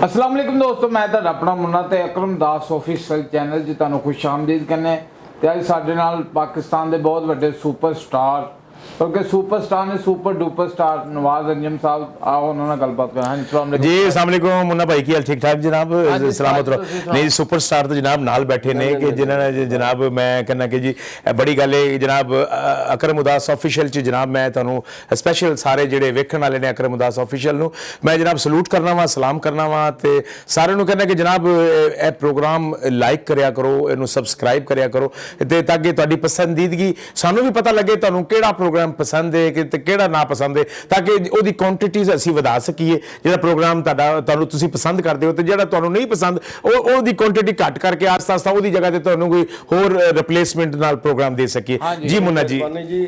अस्सलाम वालेकुम दोस्तों, मैं तो अपना मुन्ना ते अकरम उदास ऑफिशियल चैनल जी तुहानू खुश आमदीद करने ते अज साडे नाल पाकिस्तान के बहुत बड़े सुपरस्टार बल्कि सुपरस्टार ने super duper star Nawaz Anjum साहब आओ उन्होंने गलबात करें। हाँ जी अस्सलाम वालेकुम मुन्ना भाई की हाल ठीक ठाक जनाब सलामत रहो। नहीं सुपरस्टार तो जनाब नाल बैठे ने कि जिन्होंने जनाब मैं कहना कि जी बड़ी गल है जनाब अकरम उदास ऑफिशियल च जनाब मैं तुहानू स्पैशल सारे जिहड़े वेखण वाले ने अकरम उदास ऑफिशियल नू मैं जनाब सलूट करना वा सलाम करना वा ते सारे नू कहना कि जनाब ए प्रोग्राम लाइक करया करो, इनू सबसक्राइब करया करो ते ताकि तुहाडी पसंदीदगी सानू भी पता लगे तुहानू किहड़ा प्रोग्राम पसंद है कि किहड़ा ना पसंद है ताकि ओदी क्वांटिटीज असीं वधा सकीए। जिहड़ा प्रोग्राम तुहानू तुसीं पसंद करदे हो ते जिहड़ा तुहानू नहीं पसंद ओदी क्वांटिटी घट करके आस्ता आस्ता ओदी जगह ते तुहानू कोई होर रिप्लेसमेंट नाल प्रोग्राम दे सकीए। जी मुन्ना जी जी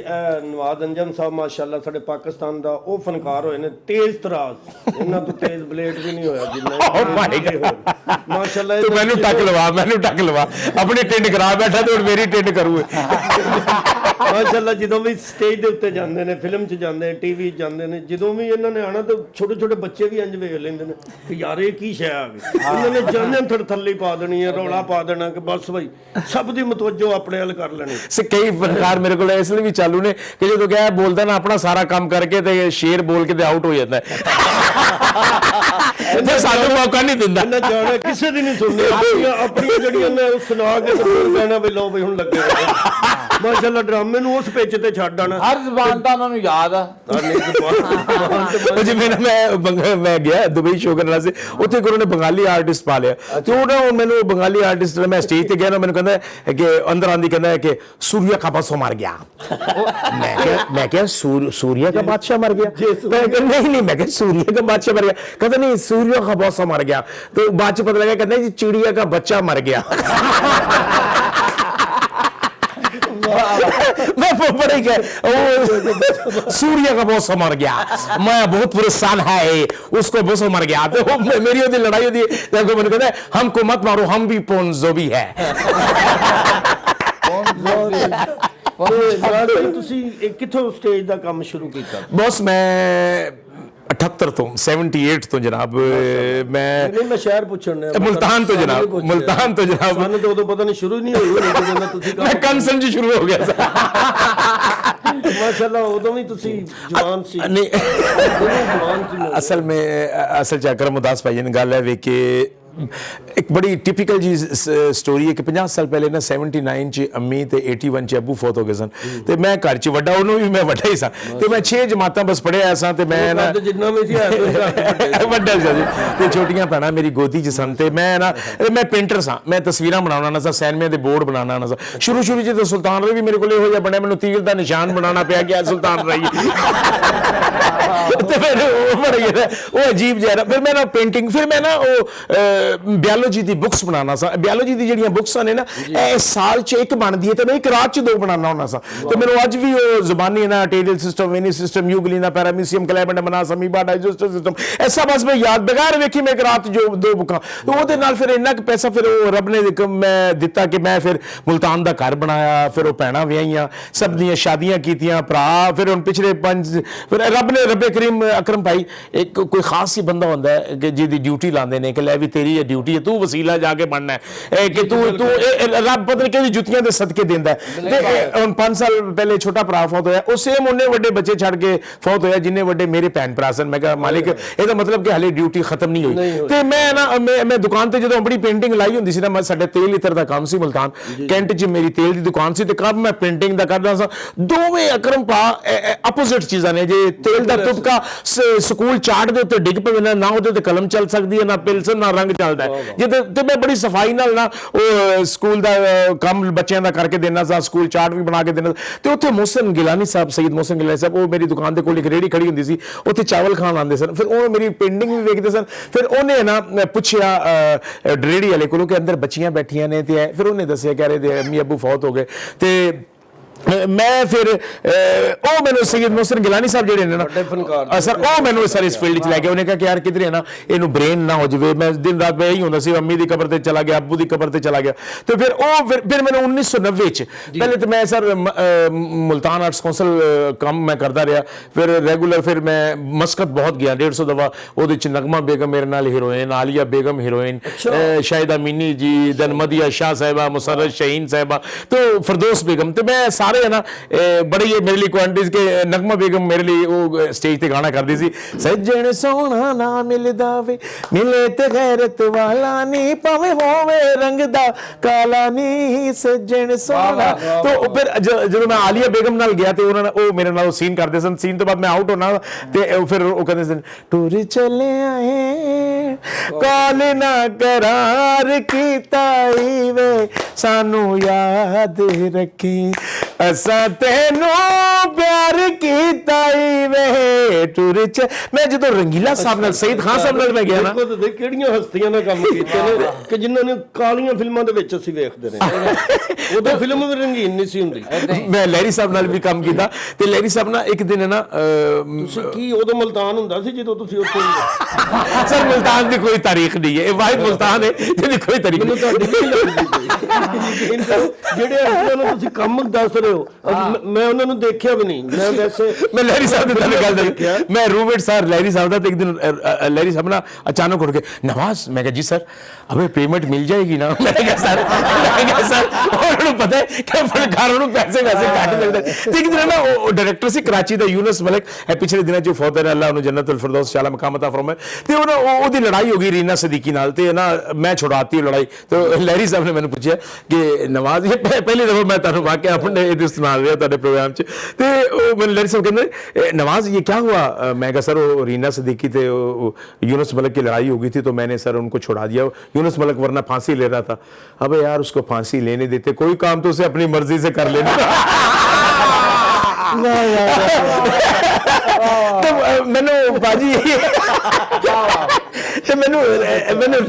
नवाज अंजम साहब माशाअल्लाह साडे पाकिस्तान दा ओ फनकार होए ने तेज तराज इन्हां तो तेज ब्लेड भी नहीं होया जिन्ना माशाअल्लाह। तो मैनू टक लवा अपनी टिंड करा बैठा ते हुण मेरी टिंड करू माशाअल्लाह। ਜਦੋਂ ਵੀ ਸਟੇਜ ਦੇ ਉੱਤੇ ਜਾਂਦੇ ਨੇ, ਫਿਲਮ 'ਚ ਜਾਂਦੇ ਨੇ, ਟੀਵੀ 'ਚ ਜਾਂਦੇ ਨੇ, ਜਦੋਂ ਵੀ ਇਹਨਾਂ ਨੇ ਆਣਾ ਤਾਂ ਛੋਟੇ ਛੋਟੇ ਬੱਚੇ ਵੀ ਇੰਜ ਵੇਖ ਲੈਂਦੇ ਨੇ ਕਿ ਯਾਰ ਇਹ ਕੀ ਸ਼ੈ ਆ ਗਈ। ਇਹਨਾਂ ਨੇ ਜਾਣੇ ਥੜ ਥੱਲੇ ਪਾ ਦੇਣੀ ਹੈ, ਰੌਲਾ ਪਾ ਦੇਣਾ ਕਿ ਬਸ ਬਈ ਸਭ ਦੀ ਮਤਵੱਜੋ ਆਪਣੇ ਵੱਲ ਕਰ ਲੈਣੀ। ਸੇ ਕਈ ਫਨਕਾਰ ਮੇਰੇ ਕੋਲ ਇਸ ਲਈ ਵੀ ਚਾਲੂ ਨੇ ਕਿ ਜਦੋਂ ਗਿਆ ਬੋਲਦਾ ਨਾ ਆਪਣਾ ਸਾਰਾ ਕੰਮ ਕਰਕੇ ਤੇ ਸ਼ੇਰ ਬੋਲ ਕੇ ਤੇ ਆਊਟ ਹੋ ਜਾਂਦਾ ਤੇ ਸਾਨੂੰ ਮੌਕਾ ਨਹੀਂ ਦਿੰਦਾ। ਇਹਨਾਂ ਜਾਣਾ ਕਿਸੇ ਦੀ ਨਹੀਂ ਸੁਣਨੀ, ਆਪਣੀਆਂ ਜਿਹੜੀਆਂ ਨੇ ਉਹ ਸੁਣਾ ਕੇ ਕਹਿਣਾ ਵੀ ਲਓ ਬਈ ਹੁਣ ਲੱਗੇ ਮਾਸ਼ਾਅੱਲਾ ਡਰਾਮੇ ਨੂੰ ਉਸ ਪਿੱਚ ਤੇ ਛੱਡ ਆਣਾ। हर जबान तो उन्होंने याद जिवें मैं गया दुबई शो करने वास्ते उत्थे उन्होंने बंगाली आर्टिस्ट पा लिया तो ना मैंने बंगाली आर्टिस्ट मैं स्टेज पे गया ना मैंने कहता है कि अंदर आंदी कहता है कि सूर्य का बस मर गया। मैं क्या सूर्य का बादशाह मर गया? नहीं मैं क्या सूर्य का बादशाह मर गया? कहता नहीं सूर्य का बॉस मर गया। तो बाद च पता लगा कहता है चिड़िया का बच्चा मर गया। मैं बड़े सूर्य का बॉस मर गया, मैं बहुत परेशान है उसको बॉस मर गया। तो मेरी होती लड़ाई होती है मैंने कहता है हमको मत मारो हम भी पोन जो भी है। ਤੁਸੀਂ ਕਿੱਥੋਂ ਸਟੇਜ ਦਾ ਕੰਮ ਸ਼ੁਰੂ ਕੀਤਾ? बॉस मैं 78 ਤੋਂ 78 ਤੋਂ ਜਨਾਬ ਮੈਂ ਸ਼ਹਿਰ ਪੁੱਛਣ ਮੁਲਤਾਨ ਤੋਂ ਜਨਾਬ ਸਾਨੂੰ ਤਾਂ ਉਦੋਂ ਪਤਾ ਨਹੀਂ ਸ਼ੁਰੂ ਨਹੀਂ ਹੋਈ ਜਦੋਂ ਤੁਸੀਂ ਮੈਂ ਕੰਸਨ ਚ ਸ਼ੁਰੂ ਹੋ ਗਿਆ ਸੀ ਮਾਸ਼ਾਅੱਲਾ। ਉਦੋਂ ਵੀ ਤੁਸੀਂ ਜਵਾਨ ਸੀ? ਨਹੀਂ ਅਸਲ ਚ ਅਕਰਮ ਉਦਾਸ ਭਾਈ ਨੇ ਗੱਲ ਹੈ ਵੇ ਕਿ एक बड़ी टिपिकल जी स्टोरी है कि 50 साल पहले ना 79 च अम्मी ते 81 च अबू फौत हो गए सन ते मैं घर च वड्डा उन्हों भी मैं वड्डा ही सा ते मैं 6 जमातां बस पढ़िया सा ते मैं ना जिन्ना भी वड्डा सा ते छोटियां भैणां मेरी गोदी च सन ते मैं पेंटर सा, मैं तस्वीरां बनाना ना सा, सैनमे दे बोर्ड बनाना ना सा। शुरू च तो सुल्तान रही भी मेरे को इहो जिहा बनया मैनूं तीर दा निशान बनाना पिया कि सुल्तान रही ते फिर वो अजीब जिहा फिर मैं ना पेंटिंग फिर मैं ना बियोलॉजी दी बुक्स बनाना सा। बियोलॉजी दी जिहड़ियां बुक्स ने ना साल च एक बनदी है ते मैं एक रात च 2 बनाना होना सा। ते मेनू अज भी वो जुबानी ना arterial system, venous system, euglena, paramecium, chlamydomonas, amoeba, digestive system ऐसा बस मैं याद बगैर वेखी मैं एक रात जो 2 बुकां तो ओहदे नाल फिर इन्ना पैसा फिर रब ने मैं दिता कि मैं फिर मुल्तान दा घर बनाया, फिर वो भैणां विआहियां, सब दियां शादियां कीतियां, भरा फिर हुण पिछले 5 फिर रब करीम अकरम भाई एक कोई खास ही बंदा होंदा है कि जिहदी ड्यूटी लांदे ने कि लै भी तेरी ड्यूटी है तू वसीला जाके बनना है कि तू रब पता नहीं कि जुतियां दे सदके देंदा है। ते हुण 5 साल पहले छोटा भरा फौत होया उस सेम उन्ने वड्डे बच्चे छड़ के फौत होया जिन्ने वड्डे मेरे भैन भरा सन। मैं कहा मालिक ਇਹਦਾ मतलब कि हाले ड्यूटी खत्म नहीं हुई ते मैं दुकान ते ਜਦੋਂ अपनी पेंटिंग लाई हुंदी सी ना मैं ਸਾਡੇ तेल लीटर ਦਾ ਕੰਮ ਸੀ ਮੁਲਤਾਨ कैंट च मेरी तेल ਦੀ दुकान ਸੀ ਤੇ कब मैं पेंटिंग ਦਾ ਕਰਦਾ ਸਾਂ ਦੋਵੇਂ ਅਕਰਮ ਭਾ ਆਪੋਜ਼ਿਟ ਚੀਜ਼ਾਂ ਨੇ। ਜੇ तेल ਦਾ ਤੁਪਕਾ ਸਕੂਲ ਚਾਰਟ ਦੇ ਉੱਤੇ ਡਿੱਗ ਪਵੇ ਨਾ ਉਹਦੇ ਤੇ ਕਲਮ ਚੱਲ ਸਕਦੀ ਹੈ ਨਾ ਪੈਨਸਲ ਨਾ ਰੰਗ ਚੱਲਦਾ ਹੈ। ਤੇ ਮੈਂ ਬੜੀ ਸਫਾਈ ਨਾਲ ਨਾ ਉਹ ਸਕੂਲ ਦਾ ਕੰਮ ਬੱਚਿਆਂ ਦਾ ਕਰਕੇ ਦੇਣਾ ਸੀ, ਸਕੂਲ ਚਾਰਟ ਵੀ ਬਣਾ ਕੇ ਦੇਣਾ ਤੇ ਉੱਥੇ ਮੋਹਸਨ ਗਿਲਾਨੀ ਸਾਹਿਬ ਸੈयद ਮੋਹਸਨ ਗਿਲਾਨੀ ਸਾਹਿਬ ਉਹ ਮੇਰੀ ਦੁਕਾਨ ਦੇ ਕੋਲ ਇੱਕ ਰੇੜੀ ਖੜੀ ਹੁੰਦੀ ਸੀ, ਉੱਥੇ ਚਾਵਲ ਖਾਣ ਆਉਂਦੇ ਸਨ। ਫਿਰ ਉਹ ਮੇਰੀ ਪੇਂਟਿੰਗ ਵੀ ਵੇਖਦੇ ਸਨ। ਫਿਰ ਉਹਨੇ ਨਾ ਪੁੱਛਿਆ ਰੇੜੀ ਵਾਲੇ ਕੋਲੋਂ ਕਿ ਅੰਦਰ ਬੱਚੀਆਂ ਬੈਠੀਆਂ ਨੇ ਤੇ ਫਿਰ ਉਹਨੇ ਦੱਸਿਆ ਕਿ ਅਰੇ ਅੰਮੀ ਅੱਬੂ ਫੌਤ ਹੋ ਗਏ ਤੇ ਮੈਂ ਫਿਰ ਉਹ ਮੈਨੂੰ ਸੈਯਦ ਮੁਹਸਿਨ ਗਿਲਾਨੀ ਸਾਹਿਬ ਜਿਹੜੇ ਨੇ ਨਾ ਸਰ, ਉਹ ਮੈਨੂੰ ਸਰ ਇਸ ਫੀਲਡ 'ਚ ਲੈ ਕੇ ਉਹਨੇ ਕਿਹਾ ਕਿ ਯਾਰ ਕਿਧਰੇ ਨਾ ਇਹਨੂੰ ਬ੍ਰੇਨ ਨਾ ਹੋ ਜਾਵੇ। ਮੈਂ ਦਿਨ ਰਾਤ ਮੈਂ ਇਹੀ ਹੁੰਦਾ ਸੀ, ਅੰਮੀ ਦੀ ਕਬਰ ਤੇ ਚਲਾ ਗਿਆ, ਅੱਬੂ ਦੀ ਕਬਰ ਤੇ ਚਲਾ ਗਿਆ। ਤੇ ਫਿਰ ਉਹ ਫਿਰ ਮੈਨੂੰ 1990 ਚ ਪਹਿਲੇ ਤਾਂ ਮੈਂ ਸਰ ਮੁਲਤਾਨ ਆਰਟਸ ਕੌਂਸਲ ਕੰਮ ਮੈਂ ਕਰਦਾ ਰਿਹਾ, ਫਿਰ ਰੈਗੂਲਰ ਫਿਰ ਮੈਂ ਮਸਕਤ ਬਹੁਤ ਗਿਆ 150 ਦਫਾ। ਉਹਦੇ ਚ ਨਗਮਾ ਬੇਗਮ ਮੇਰੇ ਨਾਲ ਹੀਰੋਇਨ, ਆਲੀਆ ਬੇਗਮ ਹੀਰੋਇਨ, शाहिदा मिनी जी, then मदिया शाह साहिबा, मुसर्रत शहीन साहिबा, तो फिरदौस बेगम, तो मैं सारे है ना बड़े ये मेरे लिए क्वांटिटीज के नगमा बेगम मेरे लिए वो स्टेज पे गाना करती थी, सज्जन सोना ना मिलदा वे मिले ते गैरत वाला नी भावे होवे रंग दा काला नी सज्जन सोना। तो फिर जो मैं आलिया बेगम नाल गया ते उन्होंने वो मेरे नाल सीन करते सन, सीन तो बाद मैं आउट होना ते फिर वो कहते सन टूर चले आए कॉल ना करार कीता ही वे सानू याद रखी असा तेनू प्यार कीता ही वे टूर च। मैं जो रंगीला साहब नाल सईद खान साहब नाल मैं गया ना, ਕਿਹੜੀਆਂ ਹਸਤੀਆਂ ਨਾਲ ਕੰਮ ਕੀਤੇ ਨੇ ਕਿ ਜਿਨ੍ਹਾਂ ਨੇ ਕਾਲੀਆਂ ਫਿਲਮਾਂ ਦੇ ਵਿੱਚ ਅਸੀਂ ਵੇਖਦੇ ਨੇ, ਉਦੋਂ ਫਿਲਮ ਵੀ ਰੰਗੀਨ ਨਹੀਂ ਸੀ ਹੁੰਦੀ। ਮੈਂ ਲਹਿਰੀ ਸਾਹਿਬ ਨਾਲ ਵੀ ਕੰਮ ਕੀਤਾ ਤੇ ਲਹਿਰੀ ਸਾਹਿਬ ਨਾਲ ਇੱਕ ਦਿਨ ਨਾ ਤੁਸੀਂ ਕੀ ਉਦੋਂ ਮੁਲਤਾਨ ਹੁੰਦਾ ਸੀ ਜਦੋਂ ਤੁਸੀਂ ਉੱਥੇ ਸਰ ਮੁਲਤਾਨ ਦੀ ਕੋਈ ਤਾਰੀਖ ਨਹੀਂ ਹੈ, ਇਹ ਵਾਹਿਦ ਮੁਲਤਾਨ ਹੈ ਜਿਹਦੀ ਕੋਈ ਤਾਰੀਖ ਨਹੀਂ। ਜਿਹੜੇ ਇਹਨਾਂ ਨੂੰ ਤੁਸੀਂ ਕੰਮ ਦੱਸ ਰਹੇ ਹੋ, ਮੈਂ ਉਹਨਾਂ ਨੂੰ ਦੇਖਿਆ ਵੀ ਨਹੀਂ। ਮੈਂ ਵੈਸੇ ਮੈਂ ਲਹਿਰੀ ਸਾਹਿਬ ਦੀ ਗੱਲ ਦੇਖਿਆ, ਮੈਂ ਰੂਮਮੇਟ ਸਰ ਲਹਿਰੀ ਸਾਹਿਬ ਦਾ, ਤੇ ਇੱਕ ਦਿਨ ਲਹਿਰੀ ਸਾਹਿਬ ਨਾ ਅਚਾਨਕ ਉੱਠ ਕੇ ਨਵਾਜ਼, ਮੈਂ ਕਿਹਾ ਜੀ ਸਰ ਅਬੇ पेमेंट मिल जाएगी ना। मैं क्या सर उन्होंने पता है कि फनकारों पैसे वैसे काट मिलते। एक दिन ना वो डायरेक्टर से कराची ਦਾ यूनुस मलिक है, पिछले दिनों ਚ ਫੌਤ ਹੈ, ਅੱਲਾਹ ਨੂੰ ਜन्नत अल फिरदौस शाला मकाम अता फरमाए। ਤੇ ਉਹਦੀ ਲੜਾਈ ਹੋ ਗਈ ਰੀਨਾ ਸਦੀਕੀ ਨਾਲ, ਤੇ ਨਾ ਮੈਂ ਛੁਡਾਤੀ ਲੜਾਈ। ਤੇ ਲਹਿਰੀ ਸਾਹਿਬ ਨੇ ਮੈਨੂੰ ਪੁੱਛਿਆ ਕਿ ਨਵਾਜ਼ ਇਹ ਪਹਿਲੀ ਦਫਾ ਮੈਂ ਤੁਹਾਨੂੰ ਵਾਕਿਆ ਆਪਣੇ ਇਹਦੇ ਸੁਣਾ ਰਿਹਾ ਤੁਹਾਡੇ ਪ੍ਰੋਗਰਾਮ ਚ, ਤੇ ਉਹ ਮੈਨੂੰ ਲਹਿਰੀ ਸਾਹਿਬ ਕਹਿੰਦੇ नवाज ये क्या हुआ। मैं कहा सर वो रीना सदीकी थे यूनुस मलिक की लड़ाई हो गई थी तो मैंने सर उनको छुड़ा दिया। यूनुस मलिक वरना फांसी ले रहा था। अबे यार उसको फांसी लेने देते, कोई काम तो उसे अपनी मर्जी से कर लेना। तो मैंने बाजी ਤੇ ਮੈਨੂੰ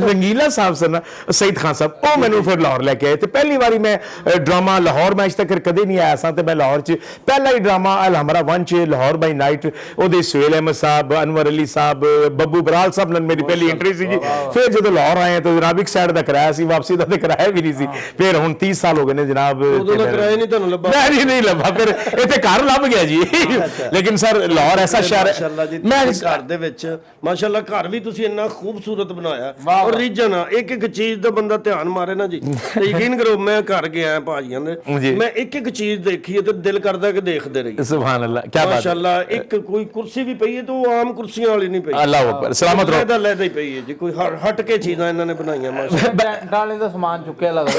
ਰੰਗੀਲਾ ਸਾਹਿਬ ਸਨ ਨਾ ਸਈਦ ਖਾਨ ਸਾਹਿਬ, ਉਹ ਮੈਨੂੰ ਫਿਰ ਲਾਹੌਰ ਲੈ ਕੇ ਆਏ। ਤੇ ਪਹਿਲੀ ਵਾਰੀ ਮੈਂ ਡਰਾਮਾ ਲਾਹੌਰ ਮੈਂ ਅੱਜ ਤੱਕ ਕਦੇ ਨਹੀਂ ਆਇਆ ਸਾਂ, ਤੇ ਮੈਂ ਲਾਹੌਰ 'ਚ ਪਹਿਲਾ ਹੀ ਡਰਾਮਾ ਅਲ ਹਮਰਾ 1 'ਚ ਲਾਹੌਰ ਬਾਈ ਨਾਈਟ, ਉਹਦੇ ਸੁਹੇਲ ਅਹਿਮਦ ਸਾਹਿਬ, ਅਨਵਰ ਅਲੀ ਸਾਹਿਬ, ਬੱਬੂ ਬਰਾਲ ਸਾਹਿਬ ਨਾਲ ਮੇਰੀ ਪਹਿਲੀ ਐਂਟਰੀ ਸੀ ਜੀ। ਫਿਰ ਜਦੋਂ ਲਾਹੌਰ ਆਏ ਤਾਂ ਜਨਾਬ ਇੱਕ ਸਾਈਡ ਦਾ ਕਿਰਾਇਆ ਸੀ, ਵਾਪਸੀ ਦਾ ਤੇ ਕਿਰਾਇਆ ਵੀ ਨਹੀਂ ਸੀ। ਫਿਰ ਹੁਣ 30 ਸਾਲ ਹੋ ਗਏ ਨੇ ਜਨਾਬ, ਉਦੋਂ ਦਾ ਕਿਰਾਇਆ ਨਹੀਂ ਤੁਹਾਨੂੰ ਲੱਭਾ? ਨਹੀਂ ਲੱਭਾ, ਫਿਰ ਇੱਥੇ ਘਰ ਲੱਭ ਗਿਆ ਜੀ। ਲੇਕਿਨ ਸਰ ਲਾਹੌਰ ਐਸਾ ਸ਼ਹਿਰ ਹੈ, ਮੈਂ ਘਰ ਦੇ ਵਿੱਚ ਮਾਸ਼ਾਅੱਲਾ ਘਰ ਵੀ ਤੁਸੀਂ ਇੰਨਾ ਖੂਬਸੂਰਤ ਬਣਾਇਆ ਔਰ ਰੀਜਨ ਆ, ਇੱਕ ਇੱਕ ਚੀਜ਼ ਦਾ ਬੰਦਾ ਧਿਆਨ ਮਾਰੇ ਨਾ ਜੀ, ਤੇ ਯਕੀਨ ਕਰੋ ਮੈਂ ਘਰ ਗਿਆ ਭਾਜੀਆਂ ਦੇ, ਮੈਂ ਇੱਕ ਇੱਕ ਚੀਜ਼ ਦੇਖੀ ਹੈ ਤੇ ਦਿਲ ਕਰਦਾ ਕਿ ਦੇਖਦੇ ਰਹੀਏ। ਸੁਭਾਨ ਅੱਲਾਹ, ਕੀ ਬਾਤ ਹੈ ਮਾਸ਼ਾਅੱਲਾ। ਇੱਕ ਕੋਈ ਕੁਰਸੀ ਵੀ ਪਈ ਹੈ ਤਾਂ ਉਹ ਆਮ ਕੁਰਸੀਆਂ ਵਾਲੀ ਨਹੀਂ ਪਈ, ਅੱਲਾਹੁ ਅਕਬਰ, ਸਲਾਮਤ ਰਹੋ, ਲੈਦਾ ਹੀ ਪਈ ਹੈ ਜੀ, ਕੋਈ ਹਟ ਕੇ ਚੀਜ਼ਾਂ ਇਹਨਾਂ ਨੇ ਬਣਾਈਆਂ ਮਾਸ਼ਾਅੱਲਾ। ਡਾਲੇ ਦਾ ਸਮਾਨ ਚੁੱਕਿਆ ਲੱਗਦਾ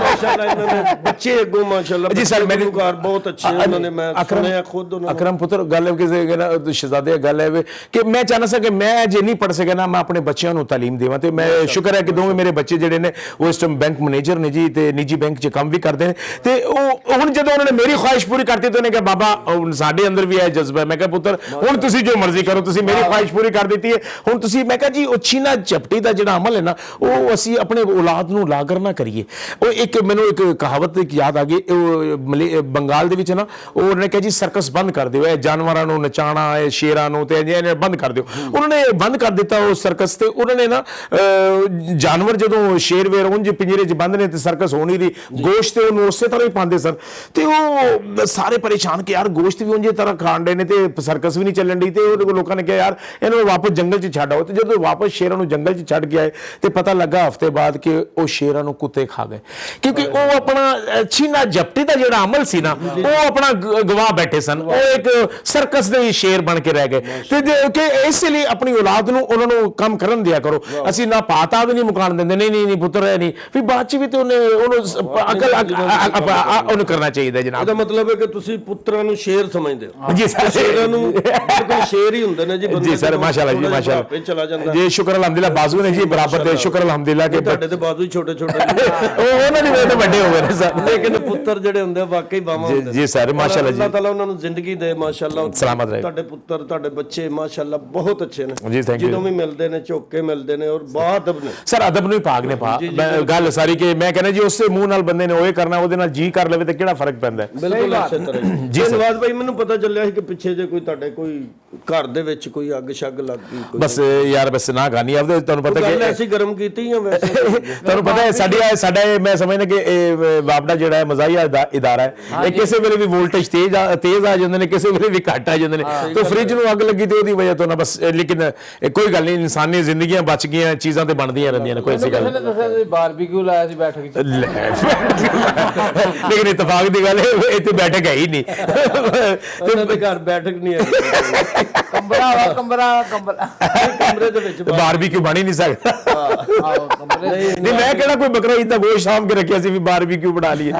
ਮਾਸ਼ਾਅੱਲਾ। ਇਹਨਾਂ ਨੇ ਬੱਚੇ ਅੱਗੋਂ ਮਾਸ਼ਾਅੱਲਾ ਜੀ ਸਰ ਮੇਰੇ ਘਰ ਬਹੁਤ ਅੱਛੇ ਉਹਨਾਂ ਨੇ, ਮੈਂ ਸੁਣਿਆ ਖੁਦ ਉਹਨਾਂ ਨੂੰ। ਅਕਰਮ ਪੁੱਤਰ ਗੱਲ ਹੈ ਕਿ ਸ਼ਹਜ਼ਾਦੇ ਗੱਲ ਹੈ ਕਿ ਮੈਂ ਚਾਹਨਾ ਸਾਂ ਕਿ ਮੈਂ ਜੇ ਨਹੀਂ ਪੜ ਸਕਿਆ ਨਾ ਮੈਂ ਆਪਣੇ ਬੱਚਿਆਂ ਨੂੰ ਤਾਲੀਮ ਦੇਵਾਂ। ਤੇ ਮੈਂ ਸ਼ੁਕਰ ਹੈ ਕਿ ਦੋਵੇਂ ਮੇਰੇ ਬੱਚੇ ਜਿਹੜੇ ਨੇ ਉਹ ਇਸ ਟਾਈਮ ਬੈਂਕ ਮੈਨੇਜਰ ਨੇ ਜੀ, ਤੇ ਨਿੱਜੀ ਬੈਂਕ 'ਚ ਕੰਮ ਵੀ ਕਰਦੇ ਨੇ। ਤੇ ਉਹ ਹੁਣ ਜਦੋਂ ਉਹਨਾਂ ਨੇ ਮੇਰੀ ਖੁਆਇਸ਼ ਪੂਰੀ ਕਰਤੀ ਤਾਂ ਉਹਨੇ ਕਿਹਾ ਬਾਬਾ ਸਾਡੇ ਅੰਦਰ ਵੀ ਇਹ ਜਜ਼ਬਾ ਹੈ। ਮੈਂ ਕਿਹਾ ਪੁੱਤਰ ਹੁਣ ਤੁਸੀਂ ਜੋ ਮਰਜ਼ੀ ਕਰੋ, ਤੁਸੀਂ ਮੇਰੀ ਖੁਆਇਸ਼ ਪੂਰੀ ਕਰ ਦਿੱਤੀ ਹੈ, ਹੁਣ ਤੁਸੀਂ, ਮੈਂ ਕਿਹਾ ਜੀ ਉਹ ਛੀਨਾ ਝਪਟੀ ਦਾ ਜਿਹੜਾ ਅਮਲ ਹੈ ਨਾ ਉਹ ਅਸੀਂ ਆਪਣੇ ਔਲਾਦ ਨੂੰ ਲਾਗਰ ਨਾ ਕਰੀਏ। ਉਹ ਇੱਕ ਮੈਨੂੰ ਇੱਕ ਕਹਾਵਤ ਇੱਕ ਯਾਦ ਆ ਗਈ, ਉਹ ਬੰਗਾਲ ਦੇ ਵਿੱਚ ਨਾ ਉਹਨੇ ਕਿਹਾ ਜੀ ਸਰਕਸ ਬੰਦ ਕਰ ਦਿਓ, ਇਹ ਜਾਨਵਰਾਂ ਨੂੰ ਨਚਾਣਾ, ਇਹ ਸ਼ੇਰਾਂ ਨੂੰ ਤੇ ਬੰਦ ਕਰ ਦਿਓ। ਉਹਨਾਂ ਨੇ ਬੰਦ ਕਰ ਦਿੱਤਾ ਉਹ ਸਰਕਸ, ਤੇ ਉਹਨਾਂ ਨੇ ਨਾ ਜਾਨਵਰ ਜਦੋਂ ਸ਼ੇਰ ਵੇਰ ਉਂਝ ਪਿੰਜਰੇ 'ਚ ਬੰਦ ਨੇ ਤੇ ਸਰਕਸ ਹੋਣੀ ਦੀ ਗੋਸ਼ਤ ਤੇ ਉਹਨੂੰ ਉਸੇ ਤਰ੍ਹਾਂ ਹੀ ਪਾਉਂਦੇ ਸਨ। ਤੇ ਉਹ ਸਾਰੇ ਪਰੇਸ਼ਾਨ ਕਿ ਯਾਰ ਗੋਸ਼ਤ ਵੀ ਉਂਝੇ ਤਰ੍ਹਾਂ ਖਾਣ ਦੇ ਨੇ ਤੇ ਸਰਕਸ ਵੀ ਨਹੀਂ ਚੱਲਣ ਦੀ। ਤੇ ਉਹਦੇ ਕੋਲ ਲੋਕਾਂ ਨੇ ਕਿਹਾ ਯਾਰ ਇਹਨੂੰ ਵਾਪਸ ਜੰਗਲ 'ਚ ਛੱਡ ਆਓ। ਤੇ ਜਦੋਂ ਵਾਪਸ ਸ਼ੇਰਾਂ ਨੂੰ ਜੰਗਲ 'ਚ ਛੱਡ ਕੇ ਆਏ ਤੇ ਪਤਾ ਲੱਗਾ ਹਫ਼ਤੇ ਬਾਅਦ ਕਿ ਉਹ ਸ਼ੇਰਾਂ ਨੂੰ ਕੁੱਤੇ ਖਾ ਗਏ, ਕਿਉਂਕਿ ਉਹ ਆਪਣਾ ਛੀਨਾ ਝਪਟੀ ਦਾ ਜਿਹੜਾ ਅਮਲ ਸੀ ਨਾ ਉਹ ਆਪਣਾ ਗਵਾ ਬੈਠੇ ਸਨ, ਉਹ ਇੱਕ ਸਰਕਸ ਦੇ ਸ਼ੇਰ ਬਣ ਕੇ ਰਹਿ ਗਏ। ਤੇ ਇਸ ਲਈ ਆਪਣੀ ਔਲਾਦ ਨੂੰ ਉਹਨਾਂ ਨੂੰ ਕੰਮ ਕਰਨ ਦਿਆ ਕਰੋ। ਅਸੀਂ ਨਾ ਪਾਤਾ ਵੀ ਨਹੀਂ ਮੁਕਾਣ ਦਿੰਦੇ, ਨਹੀਂ ਪੁੱਤਰ ਹੈ ਨਹੀਂ, ਫਿਰ ਬਾਅਦ ਚ ਵੀ ਤੇ ਉਹਨੂੰ ਅਕਲ ਉਹਨੂੰ ਕਰਨਾ ਚਾਹੀਦਾ ਜਨਾਬ। ਇਹਦਾ ਮਤਲਬ ਹੈ ਕਿ ਤੁਸੀਂ ਪੁੱਤਰਾਂ ਨੂੰ ਸ਼ੇਰ ਸਮਝਦੇ ਹੋ? ਜੀ ਸਰ, ਸ਼ੇਰਾਂ ਨੂੰ ਬਿਲਕੁਲ ਸ਼ੇਰ ਹੀ ਹੁੰਦੇ ਨੇ ਜੀ ਬੰਦੇ। ਜੀ ਸਰ ਮਾਸ਼ਾਅੱਲਾ ਜੀ, ਮਾਸ਼ਾਅੱਲਾ ਚਲਾ ਜਾਂਦਾ ਜੀ, ਸ਼ੁਕਰ ਅਲਹਮਦੁਲਿਲਾ ਬਾਜ਼ੂ ਨੇ ਜੀ ਬਰਾਬਰ ਦੇ, ਸ਼ੁਕਰ ਅਲਹਮਦੁਲਿਲਾ ਕਿ ਤੁਹਾਡੇ ਤੇ ਬਾਜ਼ੂ ਛੋਟੇ ਛੋਟੇ ਉਹਨਾਂ ਦੀ ਵੇ ਤਾਂ ਵੱਡੇ ਹੋ ਗਏ ਨੇ ਸਰ, ਲੇਕਿਨ ਪੁੱਤਰ ਜਿਹੜੇ ਹੁੰਦੇ ਵਾਕਈ ਬਾਵਾ ਹੁੰਦੇ। ਜੀ ਸਰ ਮਾਸ਼ਾਅੱਲਾ ਜੀ, ਅੱਲਾਹ ਤਾਲਾ ਉਹਨਾਂ ਨੂੰ ਜ਼ਿੰਦਗੀ ਦੇ ਮਾਸ਼ਾਅੱਲਾ, ਸਲਾਮਤ ਰਹੇ। ਤੁਹਾਡੇ ਪੁੱਤਰ ਤੁਹਾਡੇ ਬੱਚੇ ਮਾਸ਼ਾਅੱਲਾ ਬਹੁਤ ਅੱਛੇ ਨੇ ਜੀ। ਜਦੋਂ ਵੀ ਮਿਲਦੇ ਨੇ ਝੁੱਕ ਕੇ ਮਿਲਦੇ ਨੇ ਔਰ ਬਹੁਤ ਅਦਬ ਨੇ ਸਰ, ਅਦਬ ਨੂੰ ਹੀ ਭਾਗ ਨੇ ਪਾ ਗੱਲ ਸਾਰੀ ਕਿ ਮੈਂ ਕਹਿੰਦਾ ਜੀ ਉਸੇ ਮੂੰਹ ਨਾਲ ਬੰਦੇ ਨੇ ਉਹ ਕਰਨਾ, ਉਹਦੇ ਨਾਲ ਜੀ ਕਰ ਲਵੇ ਤੇ ਕਿਹੜਾ ਫਰਕ ਪੈਂਦਾ। ਬਿਲਕੁਲ ਇਸੇ ਤਰ੍ਹਾਂ ਜੀ ਨਵਾਜ਼ ਭਾਈ, ਮੈਨੂੰ ਪਤਾ ਚੱਲਿਆ ਸੀ ਕਿ ਪਿੱਛੇ ਜੇ ਕੋਈ ਤੁਹਾਡੇ ਕੋਈ ਘਰ ਦੇ ਵਿੱਚ ਕੋਈ ਅੱਗ ਸ਼ੱਗ ਲੱਗ ਗਈ, ਕੋਈ ਬਸ ਯਾਰ ਬਸ ਨਾ ਗਾਨੀ ਆਪਦੇ, ਤੁਹਾਨੂੰ ਪਤਾ ਕਿ ਐਸੀ ਗਰਮ ਕੀਤੀ ਜਾਂ ਵੈਸੇ ਤੁਹਾਨੂੰ ਪਤਾ ਹੈ ਸਾਡਾ ਮੈਂ ਸਮਝਦਾ ਕਿ ਇਹ ਵਾਪਡਾ ਜਿਹੜਾ ਹੈ ਮਜ਼ਾਈਆ ਇਦਾਰਾ ਹੈ, ਇਹ ਕਿਸੇ ਵੇਲੇ ਵੀ ਵੋਲਟੇਜ ਤੇਜ਼ ਆ ਜਾਂਦੇ ਨੇ, ਕਿਸੇ ਵੇਲੇ ਵੀ ਘੱਟ ਆ ਜਾਂਦੇ ਨੇ। ਤੇ ਫ੍ਰਿਜ ਨੂੰ ਅੱਗ ਲੱਗੀ ਤੇ ਉਹਦੀ ਵਜ੍ਹਾ ਤੋਂ ਨਾ ਬਸ, ਲੇਕਿਨ ਕੋਈ ਗੱਲ ਨਹੀਂ, ਇਨਸਾਨੀ ਜ਼ਿੰਦਗੀਆਂ ਬਚ ਗਈਆਂ, ਚੀਜ਼ਾਂ ਤੇ ਬਣਦੀਆਂ ਰਹਿੰਦੀਆਂ ਨੇ, ਕੋਈ ਐਸੀ ਗੱਲ ਨਹੀਂ। ਬਾਰਬੀਕਿਊ ਲਾਇਆ ਸੀ ਬੈਠਕ 'ਚ, ਲੇਕਿਨ ਇਤਫਾਕ ਦੀ ਗੱਲ ਹੈ ਇੱਥੇ ਬੈਠਕ ਹੈ ਹੀ ਨਹੀਂ, ਤੇ ਘਰ ਬੈਠਕ ਨਹੀਂ ਹੈ, ਕਮਰੇ ਦੇ ਵਿੱਚ ਬਾਰਬੀਕਿਊ ਬਣ ਹੀ ਨਹੀਂ ਸਕਦਾ। ਨਹੀਂ ਮੈਂ ਕਿਹੜਾ ਕੋਈ ਬੱਕਰਾ ਈਦ ਦਾ ਗੋਸ਼ਤ ਸ਼ਾਮ ਕੇ ਰੱਖਿਆ ਸੀ ਵੀ ਬਾਰਬੀਕਿਊ ਬਣਾ ਲਈਏ,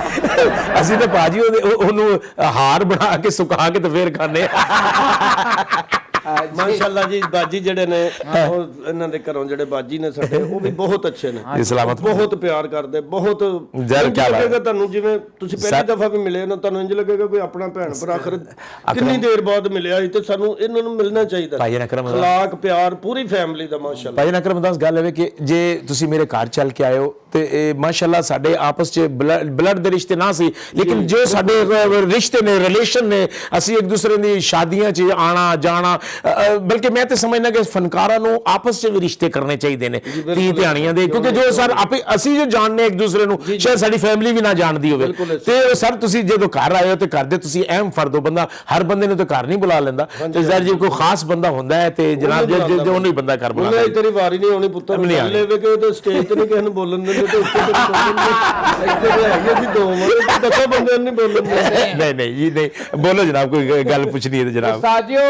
ਅਸੀਂ ਤਾਂ ਭਾਜੀ ਉਹਨੂੰ ਹਾਰ ਬਣਾ ਕੇ ਸੁਕਾ ਕੇ ਤੇ ਫੇਰ ਖਾਣੇ। ਮਾਸ਼ਾਅੱਲਾ ਜੀ, ਬਾਜੀ ਜਿਹੜੇ ਨੇ ਉਹ ਇਹਨਾਂ ਦੇ ਘਰੋਂ ਜਿਹੜੇ ਬਾਜੀ ਨੇ ਸਾਡੇ, ਉਹ ਵੀ ਬਹੁਤ ਅੱਛੇ ਨੇ, ਸਲਾਮਤ, ਬਹੁਤ ਪਿਆਰ ਕਰਦੇ, ਬਹੁਤ ਲੱਗੇਗਾ ਤੁਹਾਨੂੰ ਜਿਵੇਂ ਤੁਸੀਂ ਪਹਿਲੀ ਦਫਾ ਵੀ ਮਿਲੇ ਨਾ, ਤੁਹਾਨੂੰ ਇੰਜ ਲੱਗੇਗਾ ਕੋਈ ਆਪਣਾ ਭੈਣ ਭਰਾ। ਕਿੰਨੀ ਦੇਰ ਬਾਅਦ ਮਿਲਿਆ ਤੇ ਸਾਨੂੰ ਇਹਨਾਂ ਨੂੰ ਮਿਲਣਾ ਚਾਹੀਦਾ। ਭਾਈ ਅਕਰਮ ਅਖਲਾਕ ਪਿਆਰ ਪੂਰੀ ਫੈਮਿਲੀ ਦਾ ਮਾਸ਼ਾਅੱਲਾ। ਭਾਈ ਅਕਰਮ ਉਦਾਸ ਗੱਲ ਹੈ ਕਿ ਜੇ ਤੁਸੀਂ ਮੇਰੇ ਘਰ ਚੱਲ ਕੇ ਆਏ ਹੋ ਤੇ ਇਹ ਮਾਸ਼ਾਅੱਲਾ ਸਾਡੇ ਆਪਸ 'ਚ ਬਲੱਡ ਦੇ ਰਿਸ਼ਤੇ ਨਾ ਸੀ, ਲੇਕਿਨ ਜੋ ਸਾਡੇ ਰਿਸ਼ਤੇ ਨੇ, ਰਿਲੇਸ਼ਨ ਨੇ, ਅਸੀਂ ਇੱਕ ਦੂਸਰੇ ਦੀ ਸ਼ਾਦੀਆਂ 'ਚ ਆਣਾ ਜਾਣਾ, ਬਲਕਿ ਮੈਂ ਤੇ ਸਮਝਦਾ ਕਿ ਫਨਕਾਰਾਂ ਨੂੰ ਆਪਸ 'ਚ ਵੀ ਰਿਸ਼ਤੇ ਕਰਨੇ ਚਾਹੀਦੇ ਨੇ, ਧੀ ਧਿਆਣੀਆਂ ਦੇ, ਕਿਉਂਕਿ ਜੋ ਸਰ ਅਸੀਂ ਜੋ ਜਾਣਦੇ ਇੱਕ ਦੂਸਰੇ ਨੂੰ, ਸ਼ਾਇਦ ਸਾਡੀ ਫੈਮਿਲੀ ਵੀ ਨਾ ਜਾਣਦੀ ਹੋਵੇ। ਤੇ ਸਰ ਤੁਸੀਂ ਜਦੋਂ ਘਰ ਆਏ ਹੋ ਤੇ ਘਰ ਦੇ ਤੁਸੀਂ ਅਹਿਮ ਫਰਦ ਹੋ, ਬੰਦਾ ਹਰ ਬੰਦੇ ਨੂੰ ਤਾਂ ਘਰ ਨਹੀਂ ਬੁਲਾ ਲੈਂਦਾ, ਤੇ ਜੇ ਕੋਈ ਖਾਸ ਬੰਦਾ ਹੁੰਦਾ ਹੈ ਤੇ ਜਨਾਬ ਜੋ ਉਹਨੂੰ ਹੀ ਬੰਦਾ ਘਰ ਬੁਲਾ ਲੈਂਦਾ। ਤੇਰੀ ਵਾਰੀ ਨਹੀਂ ਆਉਣੀ ਪੁੱਤਰ, ਲੈਵੇ ਕਿ ਉਹ ਸਟੇਜ ਤੇ ਨਹੀਂ ਕਿਸੇ ਨੂੰ ਬੋਲਣ ਦਿੰਦੇ, ਤੇ ਉੱਤੇ ਤੇ ਬੋਲਣ ਇੱਥੇ ਹੈਗੇ ਅਸੀਂ ਦੋ ਮਰੇ ਦੱਸੋ ਬੰਦੇ ਨਹੀਂ ਬੋਲਣ ਦਿੰਦੇ। ਨਹੀਂ ਜੀ ਨਹੀਂ, ਬੋਲੋ ਜਨਾਬ, ਕੋਈ ਗੱਲ ਪੁੱਛਣੀ ਹੈ ਤੇ ਜਨਾਬ। ਸਾਜਿਓ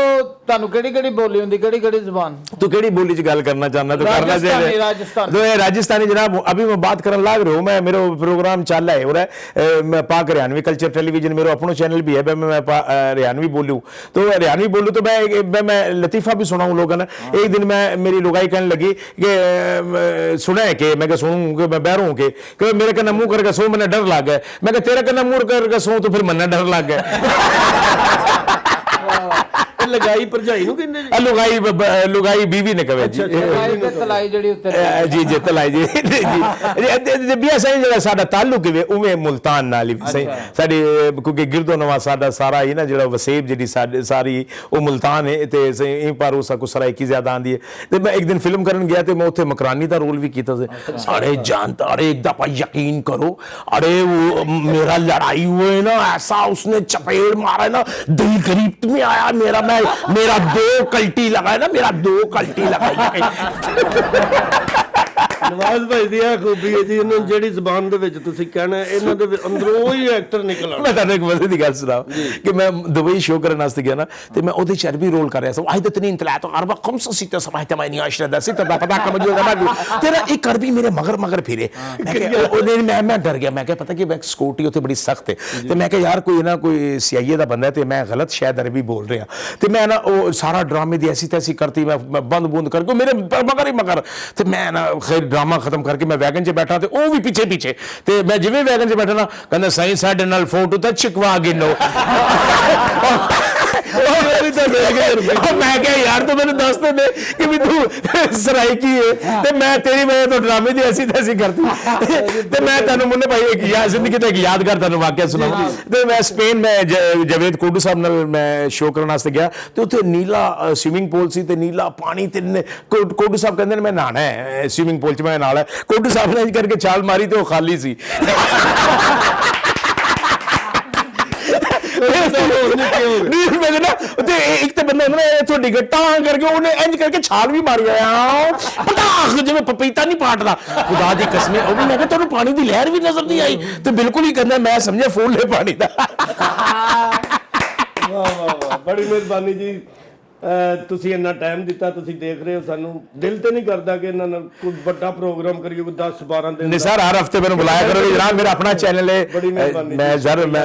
ਤੁਹਾਨੂੰ ਕਿਹੜੀ ਬੋਲੀ ਹੁੰਦੀ, ਕਿਹੜੀ ਜ਼ੁਬਾਨ, तू केड़ी बोली च गल करना चाहना तो करना चाहिए। राजस्थानी जनाब, अभी मैं बात करने लग रहा हूँ, मैं मेरा प्रोग्राम चल रहा है और मैं पाक हरियाणवी कल्चर टेलीविजन मेरा अपना चैनल भी है, मैं हरियाणवी बोलूँ तो हरियाणवी बोलूँ तो मैं लतीफ़ा भी सुनाऊँ लोगों ने। एक दिन मैं मेरी लुगाई कहने लगी कि सुना है कि मैं सुनूँ कि मैं बहरों के मेरे कन्ना मुँह करके सो, मैंने डर लग गया। मैं तेरे कन्ना मुँह करके सो तो फिर मैंने डर लग गया। लगाई भरजाई ਨੂੰ ਕਹਿੰਦੇ ਜੀ, ਲੁਗਾਈ ਬੀਵੀ ਨੇ ਕਹੇ ਜੀ, ਤਲਾਈ ਜਿਹੜੀ ਉੱਤੇ ਜੀ ਜੀ ਤਲਾਈ ਜੀ ਜੀ ਵੀ ਸਹੀ ਜਿਹੜਾ ਸਾਡਾ ਤਾਲੁਕ ਹੈ ਉਵੇਂ ਮੁਲਤਾਨ ਨਾਲ ਹੀ ਸਹੀ ਸਾਡੀ, ਕਿਉਂਕਿ ਗਿਰਦੋ ਨਵਾਜ਼ ਸਾਡਾ ਸਾਰਾ ਹੀ ਨਾ ਜਿਹੜਾ ਵਸੇਬ ਜਿਹੜੀ ਸਾਰੀ ਉਹ ਮੁਲਤਾਨ ਹੈ ਤੇ ਇਹ ਪਰ ਉਸ ਕੋ ਸਰਾਇਕੀ ਜ਼ਿਆਦਾ ਆਂਦੀ ਹੈ। ਤੇ ਮੈਂ ਇੱਕ ਦਿਨ ਫਿਲਮ ਕਰਨ ਗਿਆ ਤੇ ਮੈਂ ਉੱਥੇ ਮਕਰਾਨੀ ਦਾ ਰੋਲ ਵੀ ਕੀਤਾ ਸੀ। अरे जानता, अरे एक दफा यकीन करो, अरे वो मेरा लड़ाई हुए ना, ऐसा उसने चपेट मारा ना, दिल गरीब में आया मेरा दो कल्टी लगाए ना, मेरा दो कल्टी लगाई। ਨਵਾਜ਼ ਭਾਈ ਦੀ ਇਹ ਖੂਬੀ ਹੈ ਜੀ, ਇਹਨਾਂ ਜਿਹੜੀ ਜ਼ਬਾਨ ਦੇ ਵਿੱਚ ਤੁਸੀਂ ਕਹਿਣਾ ਇਹਨਾਂ ਦੇ ਅੰਦਰੋਂ ਹੀ ਐਕਟਰ ਨਿਕਲ ਆਉਂਦਾ। ਮੈਂ ਤੁਹਾਨੂੰ ਇੱਕ ਮਜ਼ੇ ਦੀ ਗੱਲ ਸੁਣਾਉ ਕਿ ਮੈਂ ਦੁਬਈ ਸ਼ੋਅ ਕਰਨ ਵਾਸਤੇ ਗਿਆ ਨਾ, ਤੇ ਮੈਂ ਉਹਦੇ ਚ ਅਰਬੀ ਰੋਲ ਕਰ ਰਿਹਾ ਸੀ। ਵਾਹਿਦ ਤਨੀਨ ਤਲਾਤ ਅਰਬਾ ਖਮਸ ਸਿੱਤਾ ਸਮਾਹਤ ਮੈਨੀ ਆਸ਼ਰਾ ਦਾ ਸਿੱਤਾ ਦਾ ਪਤਾ ਕਮ ਜੋ ਦਾ ਤੇਰਾ ਇੱਕ ਅਰਬੀ ਮੇਰੇ ਮਗਰ ਫਿਰੇ। ਮੈਂ ਡਰ ਗਿਆ, ਮੈਂ ਕਿਹਾ ਪਤਾ ਕਿ ਸਿਕਿਉਰਿਟੀ ਉੱਥੇ ਬੜੀ ਸਖਤ ਹੈ, ਤੇ ਮੈਂ ਕਿਹਾ ਯਾਰ ਕੋਈ ਨਾ ਕੋਈ CIA ਦਾ ਬੰਦਾ ਹੈ ਤੇ ਮੈਂ ਗਲਤ ਸ਼ਾਇਦ ਅਰਬੀ ਬੋਲ ਰਿਹਾ, ਤੇ ਮੈਂ ਨਾ ਉਹ ਸਾਰਾ ਡਰਾਮੇ ਦੀ ਐਸੀ ਤੈਸੀ ਕਰਤੀ, ਮੈਂ ਬੰਦ ਕਰਕੇ ਮੇਰੇ ਮਗਰ ਤੇ ਮੈਂ ਨਾ ਖੈਰ ड्रामा खत्म करके मैं वैगन च बैठा ते वो भी पीछे ते मैं जिवें वैगन च बैठा ना कहंदा सही साडे नाल फोटो ते छिकवा गिनो। मैं क्या यार तू मैंने दस तो दे कि भी तू सराइकी है ते मैं तेरी वजह तो ड्रामे दी ऐसी तैसी करती ते मैं तेनों मुन्ने भाई एक जिंदगी का एक यादगार तेनों वाकया सुनाऊं। ते मैं स्पेन में जवेद कोडू साहब नाल मैं शो करने वास्ते गया ते उत्थे नीला स्विमिंग पूल सी ते नीला पानी ते कोडू साहब कहंदे मैं नहाना है स्विमिंग पूल च, मैं नाल है। कोडू साहब ने करके छाल मारी ते वो खाली सी। एक तो बंदा करके उन्हें इंज करके छाल भी मारी आया जिवें पपीता नहीं पाटदा, खुदा दी कसम। मैं तेनों पानी की लहर भी नजर नहीं आई, तो बिल्कुल ही कहना मैं समझा फूल है पानी का। बड़ी मेहरबानी जी, ਤੁਸੀਂ ਇੰਨਾ ਟਾਈਮ ਦਿੱਤਾ, ਤੁਸੀਂ ਦੇਖ ਰਹੇ ਹੋ, ਸਾਨੂੰ ਦਿਲ ਤੇ ਨਹੀਂ ਕਰਦਾ ਕਿ ਇਹਨਾਂ ਨਾਲ ਕੋਈ ਵੱਡਾ ਪ੍ਰੋਗਰਾਮ ਕਰੀਏ, ਕੋਈ 10-12 ਦਿਨ। नहीं सर, हर हफ्ते मैंने बुलाया करोगे जनाब, मेरा अपना चैनल है, मैं सर मैं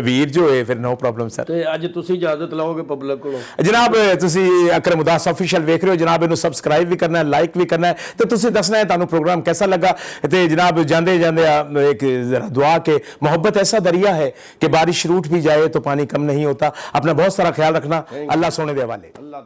वीर जो है फिर नो प्रॉब्लम सर। ਤੇ ਅੱਜ ਤੁਸੀਂ ਇਜਾਜ਼ਤ ਲਓਗੇ ਪਬਲਿਕ ਕੋਲੋਂ जनाब ਤੁਸੀਂ ਅਕਰਮ ਉਦਾਸ ऑफिशियल ਵੇਖ ਰਹੇ ਹੋ ਜਨਾਬ, ਇਹਨੂੰ ਸਬਸਕ੍ਰਾਈਬ ਵੀ ਕਰਨਾ ਹੈ, ਲਾਈਕ ਵੀ ਕਰਨਾ है, ਤੇ ਤੁਸੀਂ ਦੱਸਣਾ ਹੈ ਤੁਹਾਨੂੰ प्रोग्राम कैसा लगा। ਤੇ जनाब ਜਾਂਦੇ एक जरा दुआ के मोहब्बत ऐसा दरिया है कि बारिश रूठ भी जाए तो पानी कम नहीं होता। अपना बहुत सारा ख्याल रखना, अल्लाह सोने दे हवाले। अल्लाह